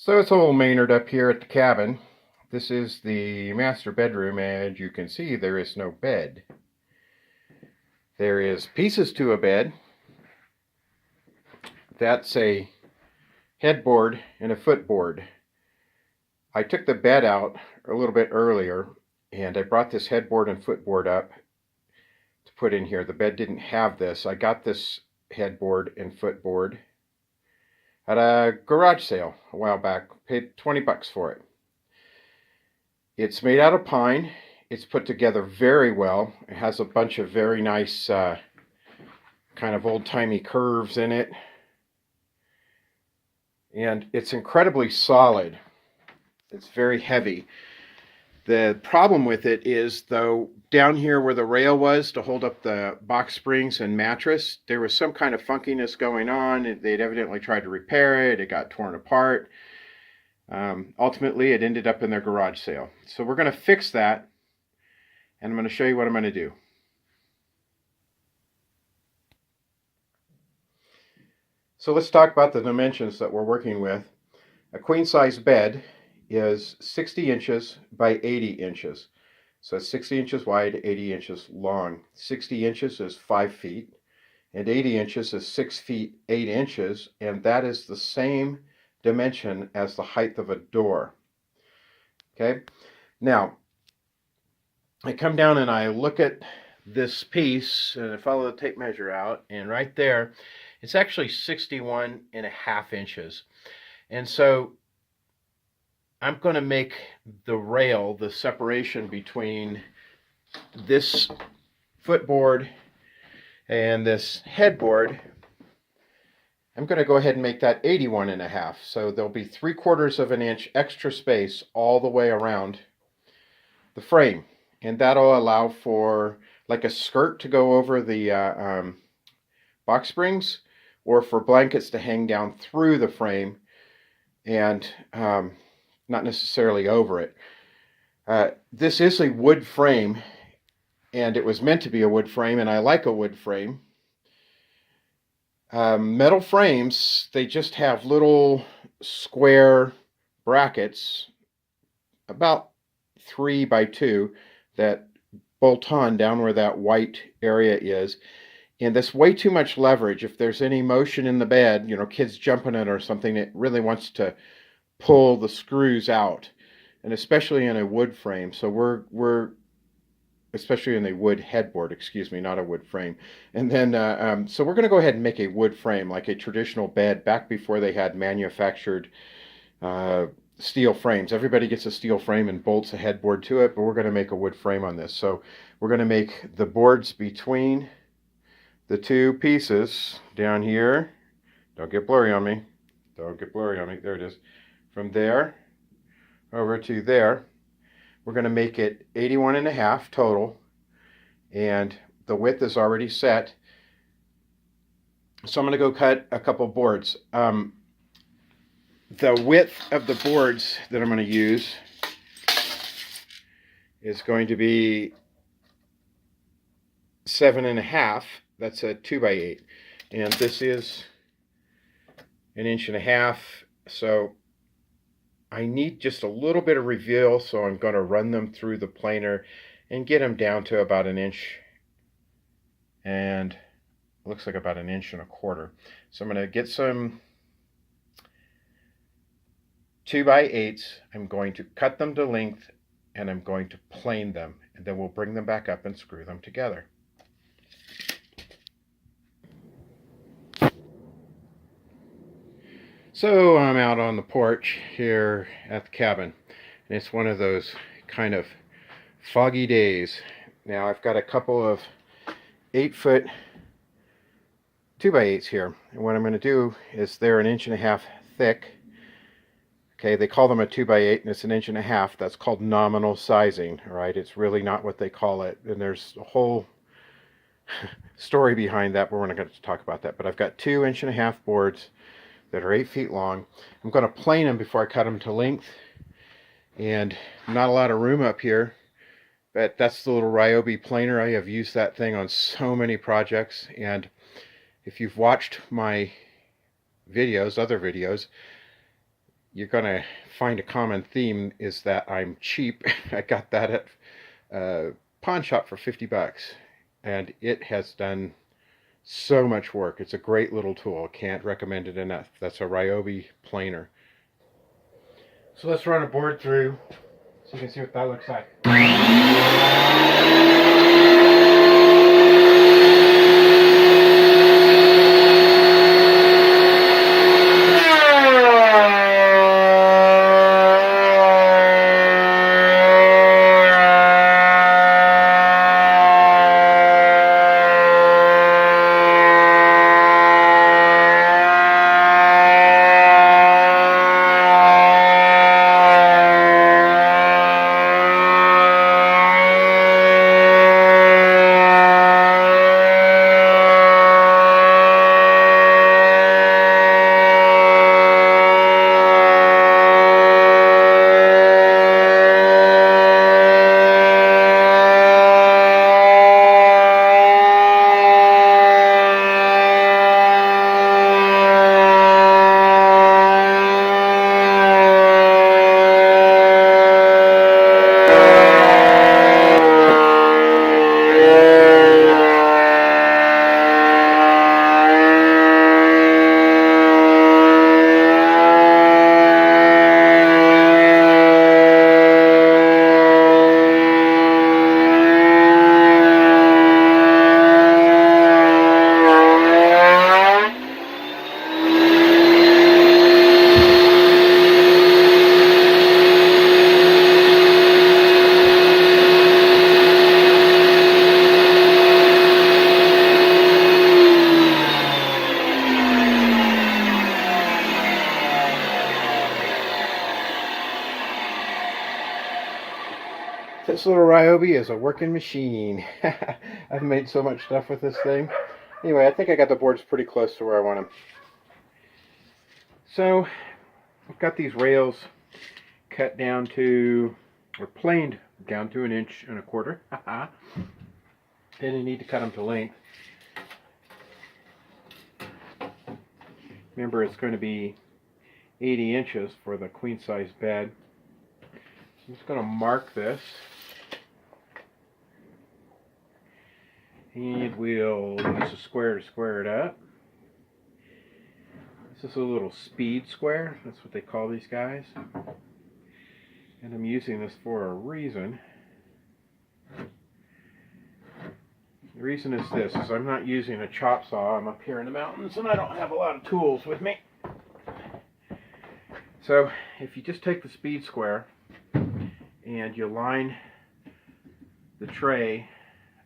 So it's old Maynard up here at the cabin. This is the master bedroom, and you can see there is no bed. There is pieces to a bed. That's a headboard and a footboard. I took the bed out a little bit earlier, and I brought this headboard and footboard up to put in here. The bed didn't have this. I got this headboard and footboard at a garage sale a while back. Paid 20 bucks for it. It's made out of pine. It's put together very well. It has a bunch of very nice kind of old-timey curves in it. And it's incredibly solid. It's very heavy. The problem with it is, though, down here where the rail was to hold up the box springs and mattress, there was some kind of funkiness going on. They'd evidently tried to repair it. It got torn apart. Ultimately, it ended up in their garage sale. So we're going to fix that, and I'm going to show you what I'm going to do. So let's talk about the dimensions that we're working with. A queen-size bed is 60 inches by 80 inches. So it's 60 inches wide, 80 inches long. 60 inches is 5 feet, and 80 inches is 6 feet 8 inches, and that is the same dimension as the height of a door. Okay, now I come down and I look at this piece and I follow the tape measure out, and right there it's actually 61.5 inches. And so I'm going to make the rail, the separation between this footboard and this headboard, I'm going to go ahead and make that 81.5. So there'll be 3/4 of an inch extra space all the way around the frame. And that'll allow for like a skirt to go over the box springs, or for blankets to hang down through the frame and not necessarily over it. This is a wood frame, and it was meant to be a wood frame, and I like a wood frame. Metal frames, they just have little square brackets, about 3 by 2, that bolt on down where that white area is. And that's way too much leverage. If there's any motion in the bed, you know, kids jumping it or something, it really wants to pull the screws out. And especially in a wood frame. So we're especially in a wood headboard, excuse me, not a wood frame. And then, so we're going to go ahead and make a wood frame, like a traditional bed back before they had manufactured steel frames. Everybody gets a steel frame and bolts a headboard to it, but we're going to make a wood frame on this. So we're going to make the boards between the two pieces down here. Don't get blurry on me. Don't get blurry on me. There it is. From there over to there. We're going to make it 81.5 total, and the width is already set. So I'm going to go cut a couple boards. The width of the boards that I'm going to use is going to be 7.5. That's a 2 by 8, and this is 1.5 inches. So I need just a little bit of reveal, so I'm going to run them through the planer and get them down to about 1 inch, and it looks like about 1.25 inches. So I'm going to get some 2 by 8s. I'm going to cut them to length, and I'm going to plane them, and then we'll bring them back up and screw them together. So I'm out on the porch here at the cabin, and it's one of those kind of foggy days. Now I've got a couple of 8-foot 2 by 8s here, and what I'm going to do is they're 1.5 inches thick. Okay, they call them a 2 by 8, and it's 1.5 inches. That's called nominal sizing. All right, it's really not what they call it, and there's a whole story behind that, but we're not going to talk about that. But I've got 2.5 inch boards that are 8 feet long. I'm going to plane them before I cut them to length, and not a lot of room up here, but that's the little Ryobi planer. I have used that thing on so many projects, and if you've watched my videos, other videos, you're going to find a common theme is that I'm cheap. I got that at pawn shop for 50 bucks, and it has done so much work. It's a great little tool. Can't recommend it enough. That's a Ryobi planer. So let's run a board through so you can see what that looks like. This little Ryobi is a working machine. I've made so much stuff with this thing. Anyway, I think I got the boards pretty close to where I want them. So, I've got these rails cut down to, or planed down to 1.25 inches. Then you need to cut them to length. Remember, it's going to be 80 inches for the queen size bed. So I'm just going to mark this. And we'll use a square to square it up. This is a little speed square. That's what they call these guys. And I'm using this for a reason. The reason is this, is I'm not using a chop saw. I'm up here in the mountains and I don't have a lot of tools with me. So if you just take the speed square and you line the tray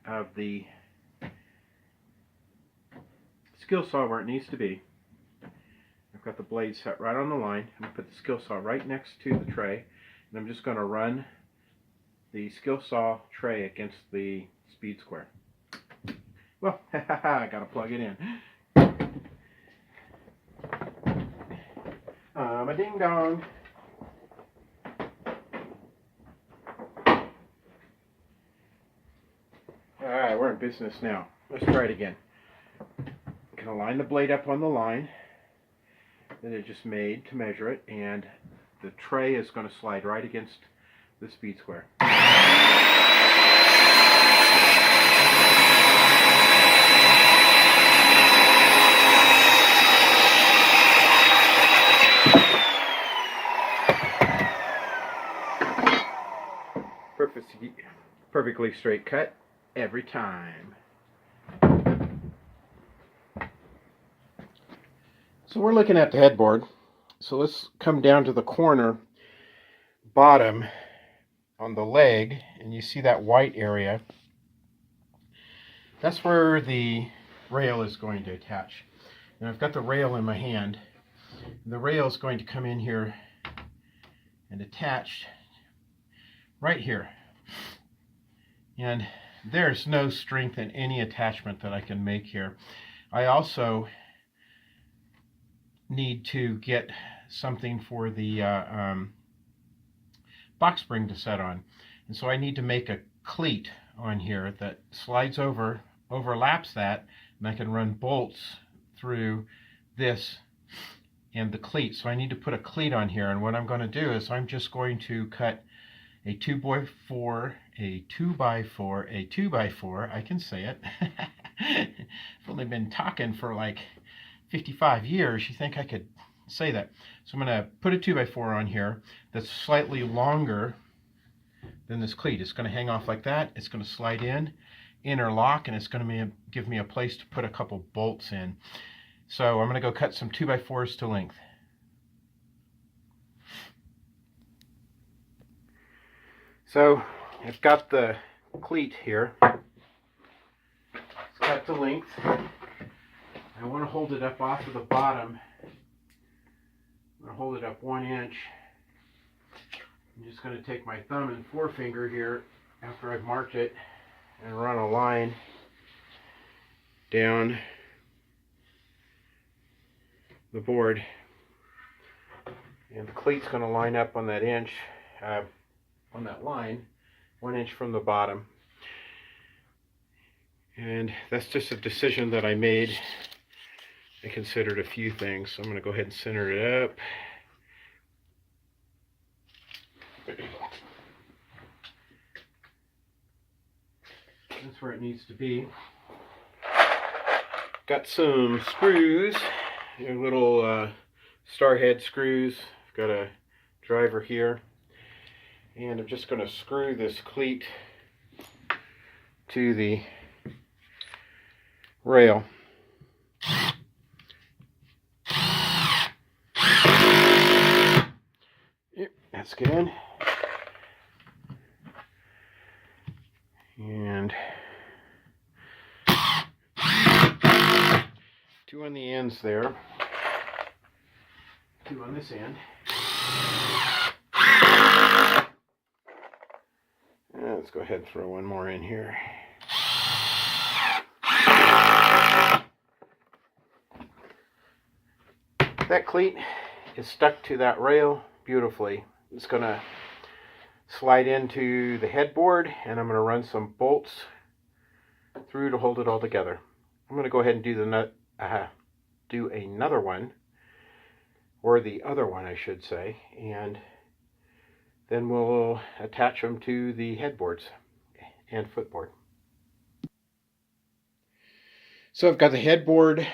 of the skill saw where it needs to be. I've got the blade set right on the line. I'm going to put the skill saw right next to the tray, and I'm just going to run the skill saw tray against the speed square. Well, I got to plug it in. A ding dong. Alright, we're in business now. Let's try it again. I'm going to line the blade up on the line that I just made to measure it, and the tray is going to slide right against the speed square. Perfectly straight cut every time. So we're looking at the headboard. So let's come down to the corner bottom on the leg, and you see that white area. That's where the rail is going to attach. And I've got the rail in my hand. The rail is going to come in here and attach right here. And there's no strength in any attachment that I can make here. I also need to get something for the box spring to set on. And so I need to make a cleat on here that slides over, overlaps that, and I can run bolts through this and the cleat. So I need to put a cleat on here, and what I'm going to do is I'm just going to cut a 2x4, a 2x4, a 2x4. I can say it. I've only been talking for like 55 years. You think I could say that? So I'm going to put a 2x4 on here that's slightly longer than this cleat. It's going to hang off like that. It's going to slide in, interlock, and it's going to give me a place to put a couple bolts in. So I'm going to go cut some 2x4s to length. So I've got the cleat here. It's cut to length. I want to hold it up off of the bottom. I'm going to hold it up 1 inch. I'm just going to take my thumb and forefinger here after I've marked it and run a line down the board. And the cleat's going to line up on that inch, on that line, 1 inch from the bottom. And that's just a decision that I made. I considered a few things, so I'm going to go ahead and center it up. That's where it needs to be. Got some screws, little star head screws. I've got a driver here, and I'm just going to screw this cleat to the rail. Yep, that's good. And 2 on the ends there, 2 on this end. And let's go ahead and throw one more in here. That cleat is stuck to that rail beautifully. It's going to slide into the headboard, and I'm going to run some bolts through to hold it all together. I'm going to go ahead and do another one, or the other one I should say, and then we'll attach them to the headboards and footboard. So I've got the headboard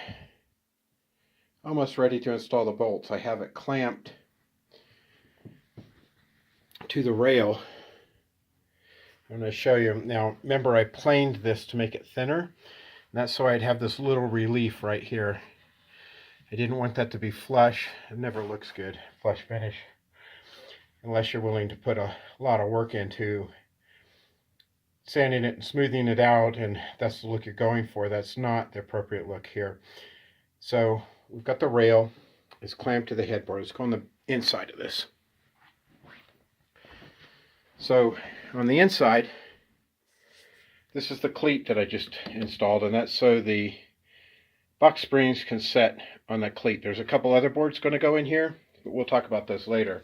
almost ready to install the bolts. I have it clamped to the rail. I'm going to show you. Now, remember I planed this to make it thinner, and that's so I'd have this little relief right here. I didn't want that to be flush. It never looks good, flush finish, unless you're willing to put a lot of work into sanding it and smoothing it out, and that's the look you're going for. That's not the appropriate look here. So we've got the rail. It's clamped to the headboard. Let's go on the inside of this. So on the inside, this is the cleat that I just installed, and that's so the box springs can set on that cleat. There's a couple other boards going to go in here, but we'll talk about those later.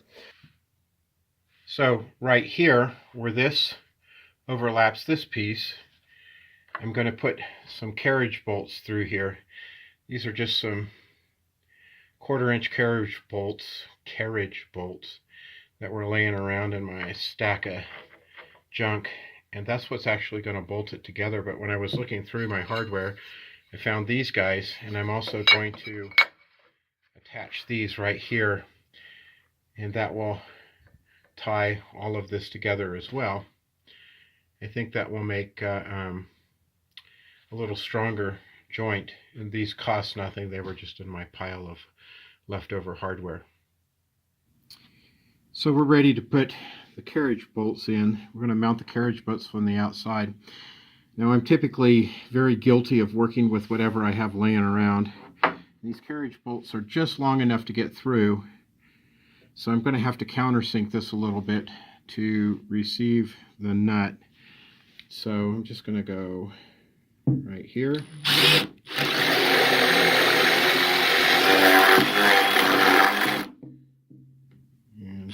So right here, where this overlaps this piece, I'm going to put some carriage bolts through here. These are just some 1/4 inch carriage bolts that were laying around in my stack of junk, and that's what's actually going to bolt it together. But when I was looking through my hardware, I found these guys, and I'm also going to attach these right here, and that will tie all of this together as well. I think that will make a little stronger joint, and these cost nothing. They were just in my pile of leftover hardware. So we're ready to put the carriage bolts in. We're going to mount the carriage bolts from the outside. Now, I'm typically very guilty of working with whatever I have laying around. These carriage bolts are just long enough to get through, so I'm going to have to countersink this a little bit to receive the nut. So I'm just going to go right here. And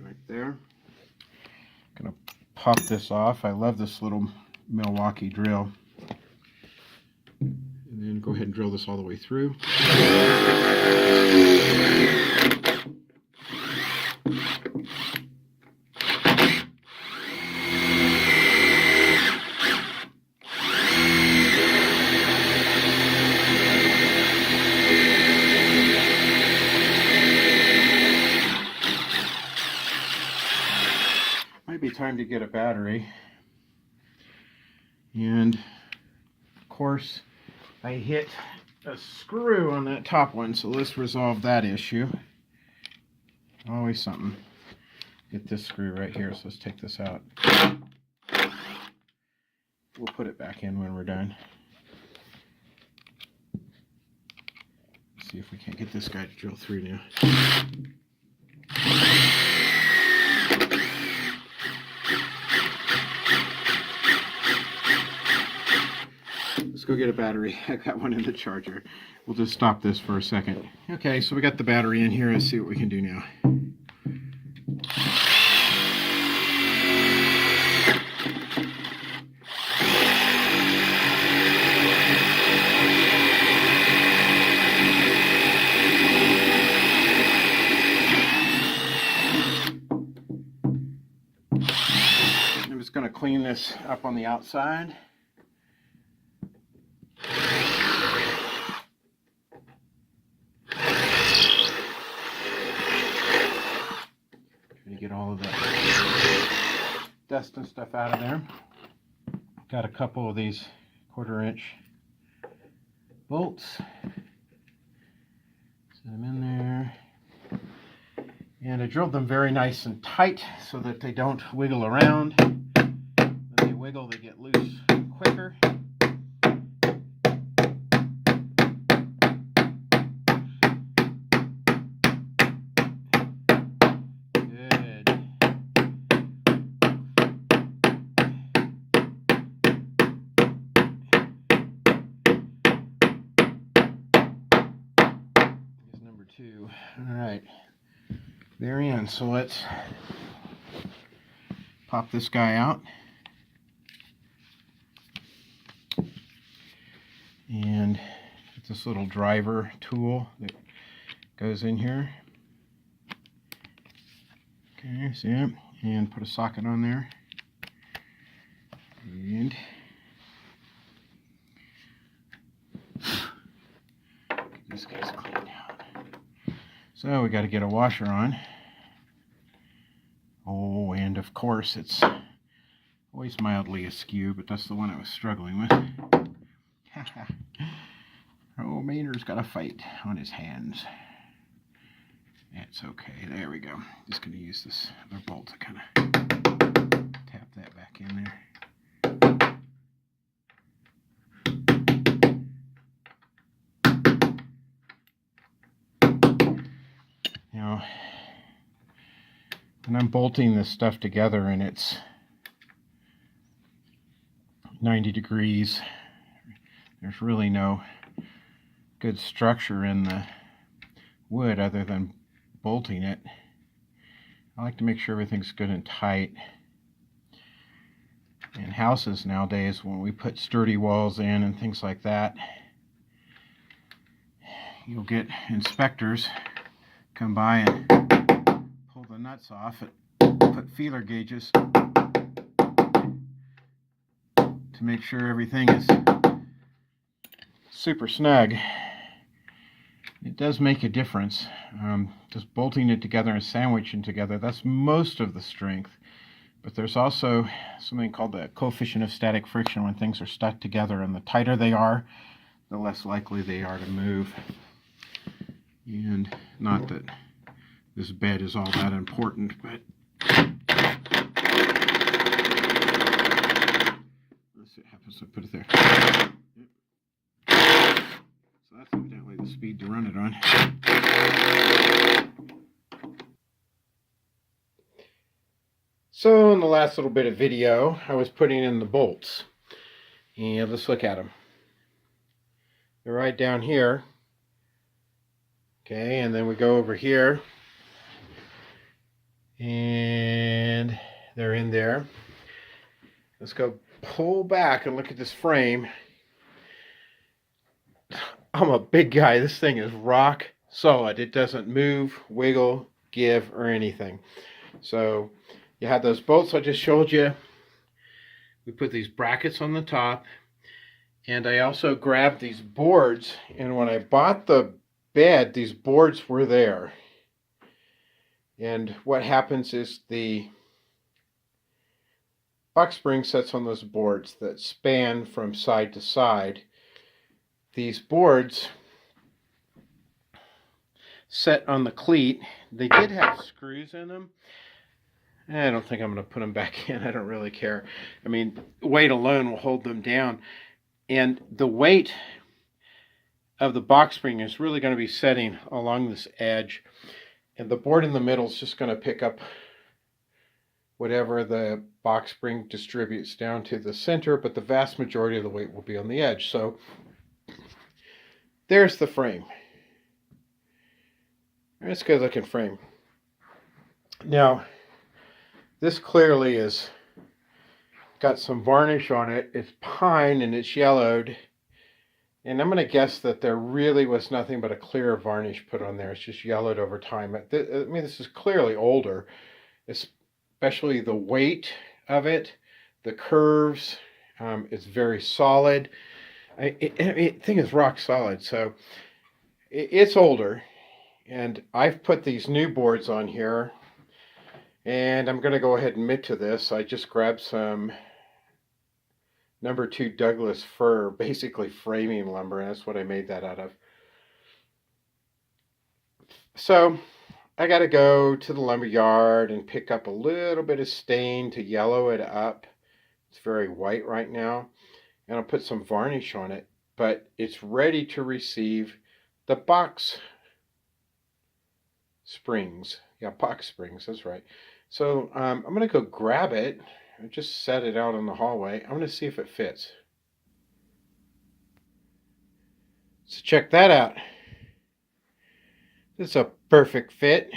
right there. Going to pop this off. I love this little Milwaukee drill. And go ahead and drill this all the way through. Might be time to get a battery. And of course, I hit a screw on that top one, so let's resolve that issue. Always something. Get this screw right here, so let's take this out. We'll put it back in when we're done. Let's see if we can't get this guy to drill through now. Let's go get a battery. I got one in the charger. We'll just stop this for a second. Okay, so we got the battery in here. Let's see what we can do now. I'm just going to clean this up on the outside. Get all of the dust and stuff out of there. Got a couple of these 1/4-inch bolts. Set them in there. And I drilled them very nice and tight so that they don't wiggle around. When they wiggle, they get loose quicker. Two. All right, they're in. So let's pop this guy out and get this little driver tool that goes in here. Okay, see it? And put a socket on there. And get this guy's cleaned out. So we got to get a washer on. Oh, and of course it's always mildly askew, but that's the one I was struggling with. Oh, Maynard's got a fight on his hands. That's okay. There we go. Just going to use this other bolt to kind of tap that back in there. Now, when I'm bolting this stuff together and it's 90 degrees, there's really no good structure in the wood other than bolting it. I like to make sure everything's good and tight. In houses nowadays, when we put sturdy walls in and things like that, you'll get inspectors come by and pull the nuts off it, put feeler gauges to make sure everything is super snug. It does make a difference. Just bolting it together and sandwiching together, that's most of the strength. But there's also something called the coefficient of static friction when things are stuck together, and the tighter they are, the less likely they are to move. And not that this bed is all that important, but let's see what happens. I put it there. Yep. So that's evidently the speed to run it on. So in the last little bit of video, I was putting in the bolts. And let's look at them. They're right down here. Okay, and then we go over here, and they're in there. Let's go pull back and look at this frame. I'm a big guy. This thing is rock solid. It doesn't move, wiggle, give, or anything. So you have those bolts I just showed you. We put these brackets on the top. And I also grabbed these boards. And when I bought the bed, these boards were there. And what happens is the box spring sets on those boards that span from side to side. These boards set on the cleat. They did have screws in them. I don't think I'm going to put them back in. I don't really care. I mean, weight alone will hold them down. And the weight of the box spring is really going to be setting along this edge. And the board in the middle is just going to pick up whatever the box spring distributes down to the center, but the vast majority of the weight will be on the edge. So there's the frame. That's a good looking frame. Now, this clearly is got some varnish on it. It's pine and it's yellowed. And I'm going to guess that there really was nothing but a clear varnish put on there. It's just yellowed over time. I mean, this is clearly older, especially the weight of it, the curves. It's very solid. The thing is rock solid, so it's older. And I've put these new boards on here, and I'm going to go ahead and admit to this. I just grabbed some number 2 Douglas fir, basically framing lumber, and that's what I made that out of. So I got to go to the lumber yard and pick up a little bit of stain to yellow it up. It's very white right now, and I'll put some varnish on it, but it's ready to receive the box springs. Yeah, box springs, that's right. So I'm going to go grab it and just set it out in the hallway. I'm going to see if it fits. So check that out. This is a perfect fit.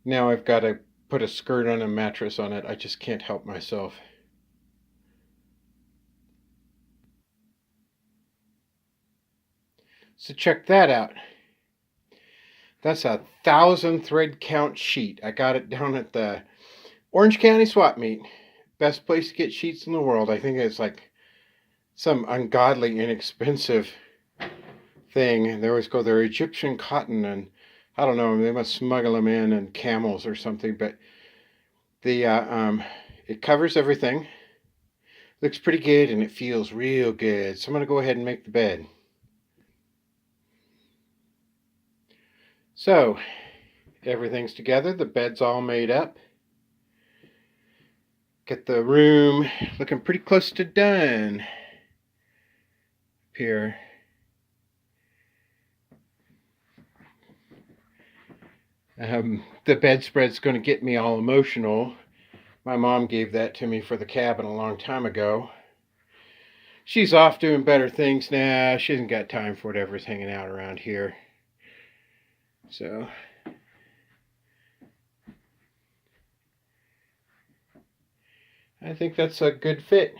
Now I've got to put a skirt on a mattress on it. I just can't help myself. So check that out. That's a 1,000 thread count sheet. I got it down at the Orange County swap meet. Best place to get sheets in the world. I think it's like some ungodly inexpensive thing. And they always go, they're Egyptian cotton, and I don't know, they must smuggle them in camels or something, but the it covers everything. Looks pretty good, and it feels real good. So I'm going to go ahead and make the bed. So everything's together. The bed's all made up. Get the room looking pretty close to done here. The bedspread's going to get me all emotional. My mom gave that to me for the cabin a long time ago. She's off doing better things now. She hasn't got time for whatever's hanging out around here. So I think that's a good fit.